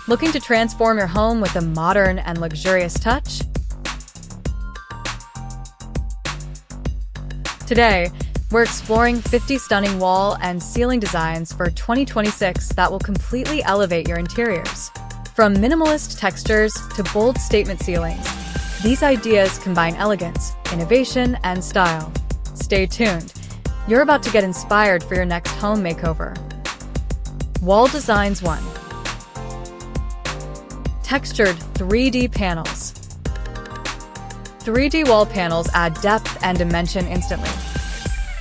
Looking to transform your home with a modern and luxurious touch? Today, we're exploring 50 stunning wall and ceiling designs for 2026 that will completely elevate your interiors. From minimalist textures to bold statement ceilings, these ideas combine elegance, innovation, and style. Stay tuned. You're about to get inspired for your next home makeover. Wall Designs 1. Textured 3D panels. 3D wall panels add depth and dimension instantly.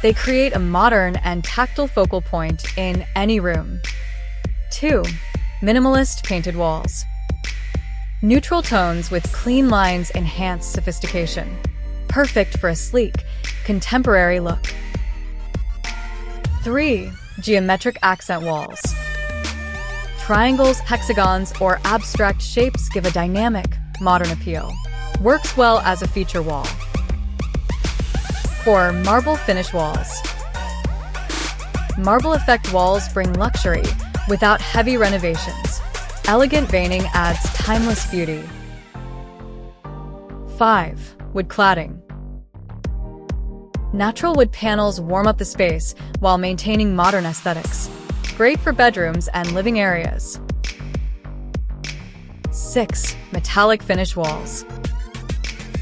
They create a modern and tactile focal point in any room. 2. Minimalist painted walls. Neutral tones with clean lines enhance sophistication. Perfect for a sleek, contemporary look. 3. Geometric accent walls. Triangles, hexagons, or abstract shapes give a dynamic, modern appeal. Works well as a feature wall. 4. Marble finish walls. Marble effect walls bring luxury without heavy renovations. Elegant veining adds timeless beauty. 5. Wood cladding. Natural wood panels warm up the space while maintaining modern aesthetics. Great for bedrooms and living areas. 6. Metallic finish walls.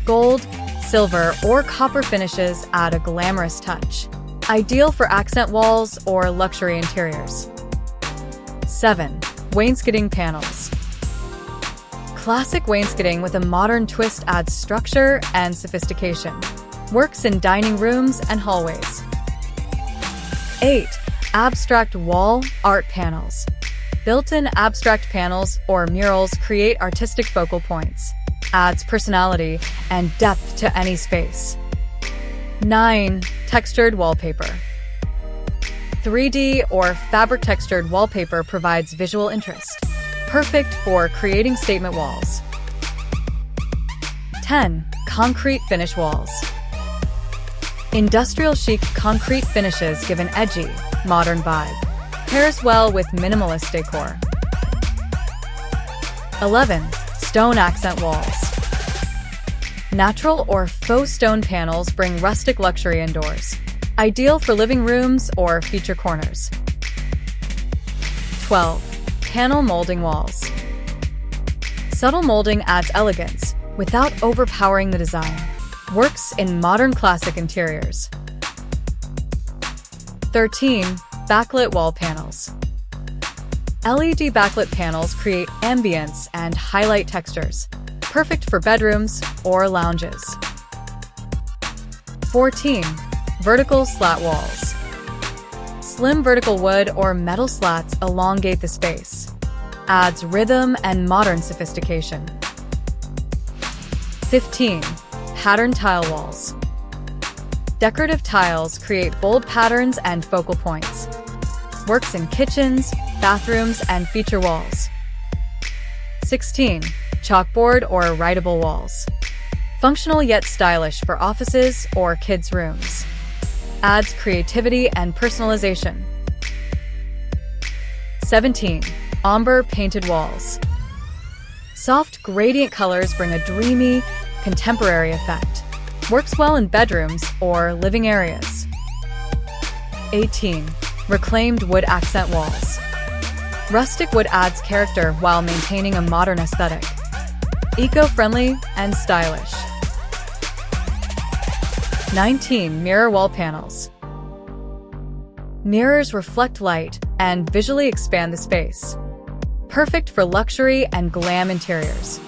Gold, silver, or copper finishes add a glamorous touch. Ideal for accent walls or luxury interiors. 7. Wainscoting panels. Classic wainscoting with a modern twist adds structure and sophistication. Works in dining rooms and hallways. 8. Abstract wall art panels. Built-in abstract panels or murals create artistic focal points. Adds personality and depth to any space. 9. Textured wallpaper. 3D or fabric textured wallpaper provides visual interest. Perfect for creating statement walls. 10. Concrete finish walls. Industrial chic concrete finishes give an edgy, modern vibe. Pairs well with minimalist decor. 11. Stone accent walls. Natural or faux stone panels bring rustic luxury indoors. Ideal for living rooms or feature corners. 12. Panel molding walls. Subtle molding adds elegance without overpowering the design. Works in modern classic interiors. 13. Backlit wall panels. LED backlit panels create ambience and highlight textures. Perfect for bedrooms or lounges. 14. Vertical slat walls. Slim vertical wood or metal slats elongate the space. Adds rhythm and modern sophistication. 15. Pattern tile walls. Decorative tiles create bold patterns and focal points. Works in kitchens, bathrooms, and feature walls. 16. Chalkboard or writable walls. Functional yet stylish for offices or kids' rooms. Adds creativity and personalization. 17. Ombre painted walls. Soft gradient colors bring a dreamy, contemporary effect. Works well in bedrooms or living areas. 18. Reclaimed wood accent walls. Rustic wood adds character while maintaining a modern aesthetic. Eco-friendly and stylish. 19. Mirror wall panels. Mirrors reflect light and visually expand the space. Perfect for luxury and glam interiors.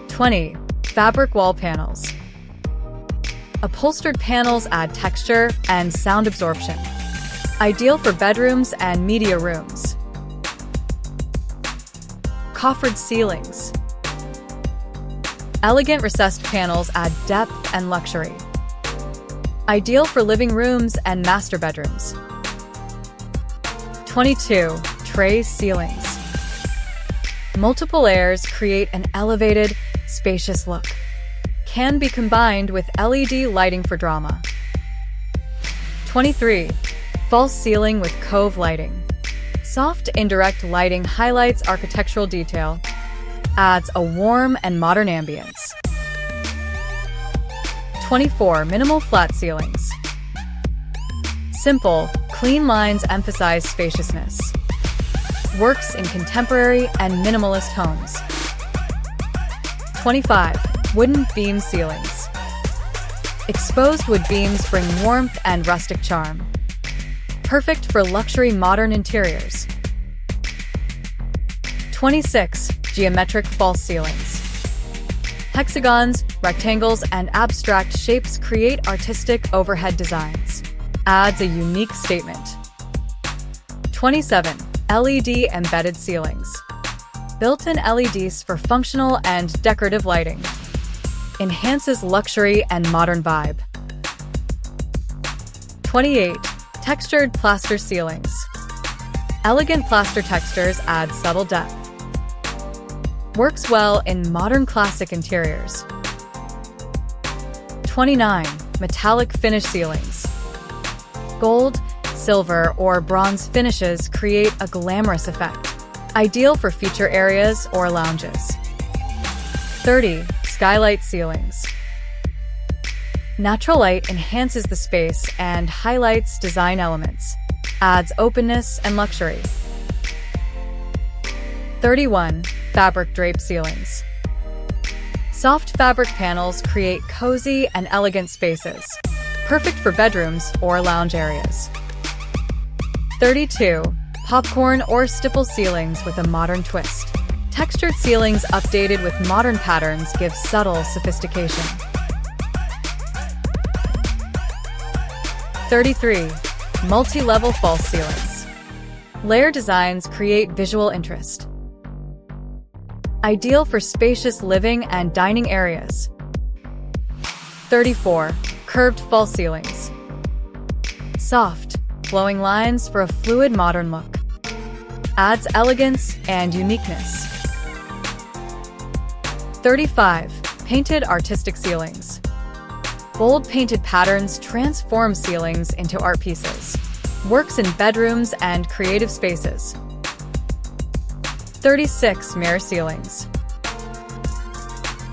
20. Fabric wall panels. Upholstered panels add texture and sound absorption. Ideal for bedrooms and media rooms. Coffered ceilings. Elegant recessed panels add depth and luxury. Ideal for living rooms and master bedrooms. 22. Tray ceilings. Multiple layers create an elevated, spacious look. Can be combined with LED lighting for drama. 23. False ceiling with cove lighting. Soft indirect lighting highlights architectural detail, adds a warm and modern ambience. 24. Minimal flat ceilings. Simple, clean lines emphasize spaciousness. Works in contemporary and minimalist homes. 25. Wooden beam ceilings. Exposed wood beams bring warmth and rustic charm. Perfect for luxury modern interiors. 26. Geometric false ceilings. Hexagons, rectangles, and abstract shapes create artistic overhead designs. Adds a unique statement. 27. LED embedded ceilings. Built-in LEDs for functional and decorative lighting. Enhances luxury and modern vibe. 28. Textured plaster ceilings. Elegant plaster textures add subtle depth. Works well in modern classic interiors. 29. Metallic finish ceilings. Gold, silver, or bronze finishes create a glamorous effect. Ideal for feature areas or lounges. 30. Skylight ceilings. Natural light enhances the space and highlights design elements. Adds openness and luxury. 31. Fabric drape ceilings. Soft fabric panels create cozy and elegant spaces. Perfect for bedrooms or lounge areas. 32. Popcorn or stipple ceilings with a modern twist. Textured ceilings updated with modern patterns give subtle sophistication. 33. Multi-level false ceilings. Layer designs create visual interest. Ideal for spacious living and dining areas. 34. Curved false ceilings. Soft, flowing lines for a fluid modern look. Adds elegance and uniqueness. 35. Painted artistic ceilings. Bold painted patterns transform ceilings into art pieces. Works in bedrooms and creative spaces. 36. Mirror ceilings.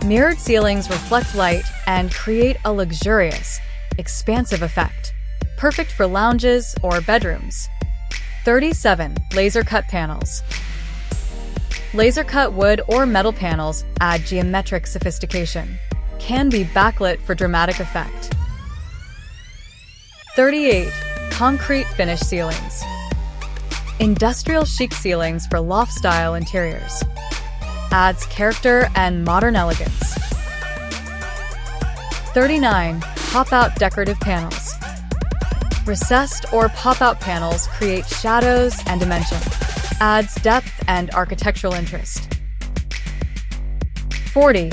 Mirrored ceilings reflect light and create a luxurious, expansive effect. Perfect for lounges or bedrooms. 37. Laser-cut panels. Laser-cut wood or metal panels add geometric sophistication. Can be backlit for dramatic effect. 38. Concrete finish ceilings. Industrial chic ceilings for loft-style interiors. Adds character and modern elegance. 39. Pop-out decorative panels. Recessed or pop-out panels create shadows and dimension. Adds depth and architectural interest. 40.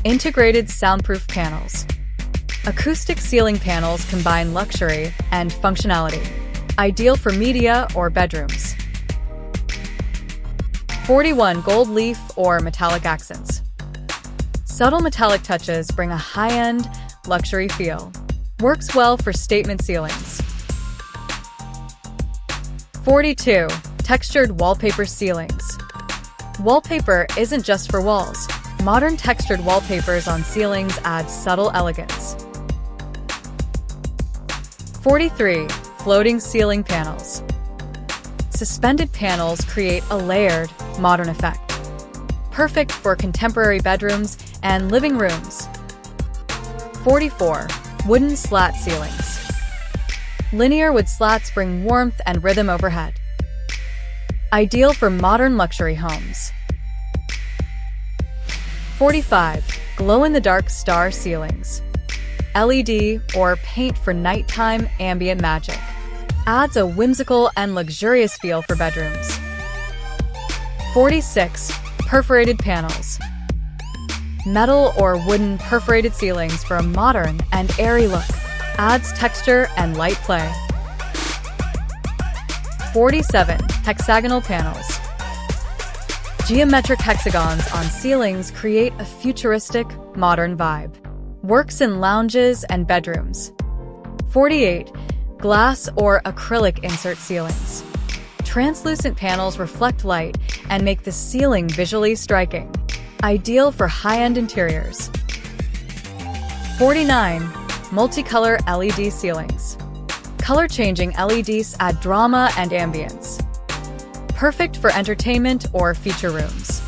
Integrated soundproof panels. Acoustic ceiling panels combine luxury and functionality. Ideal for media or bedrooms. 41. Gold leaf or metallic accents. Subtle metallic touches bring a high-end, luxury feel. Works well for statement ceilings. 42. Textured wallpaper ceilings. Wallpaper isn't just for walls. Modern textured wallpapers on ceilings add subtle elegance. 43. Floating ceiling panels. Suspended panels create a layered, modern effect. Perfect for contemporary bedrooms and living rooms. 44. Wooden slat ceilings. Linear wood slats bring warmth and rhythm overhead. Ideal for modern luxury homes. 45. Glow-in-the-dark star ceilings. LED or paint for nighttime ambient magic. Adds a whimsical and luxurious feel for bedrooms. 46. Perforated panels. Metal or wooden perforated ceilings for a modern and airy look. Adds texture and light play. 47. Hexagonal panels. Geometric hexagons on ceilings create a futuristic, modern vibe. Works in lounges and bedrooms. 48. Glass or acrylic insert ceilings. Translucent panels reflect light and make the ceiling visually striking. Ideal for high-end interiors. 49. Multicolor LED ceilings. Color-changing LEDs add drama and ambience. Perfect for entertainment or feature rooms.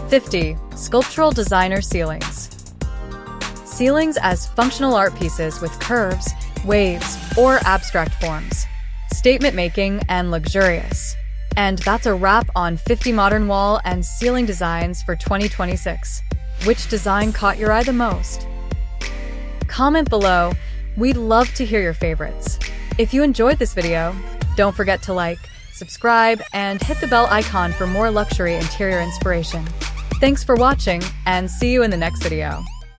50. Sculptural designer ceilings. Ceilings as functional art pieces with curves, waves, or abstract forms. Statement-making and luxurious. And that's a wrap on 50 modern wall and ceiling designs for 2026. Which design caught your eye the most? Comment below. We'd love to hear your favorites. If you enjoyed this video, don't forget to like, subscribe, and hit the bell icon for more luxury interior inspiration. Thanks for watching, and see you in the next video.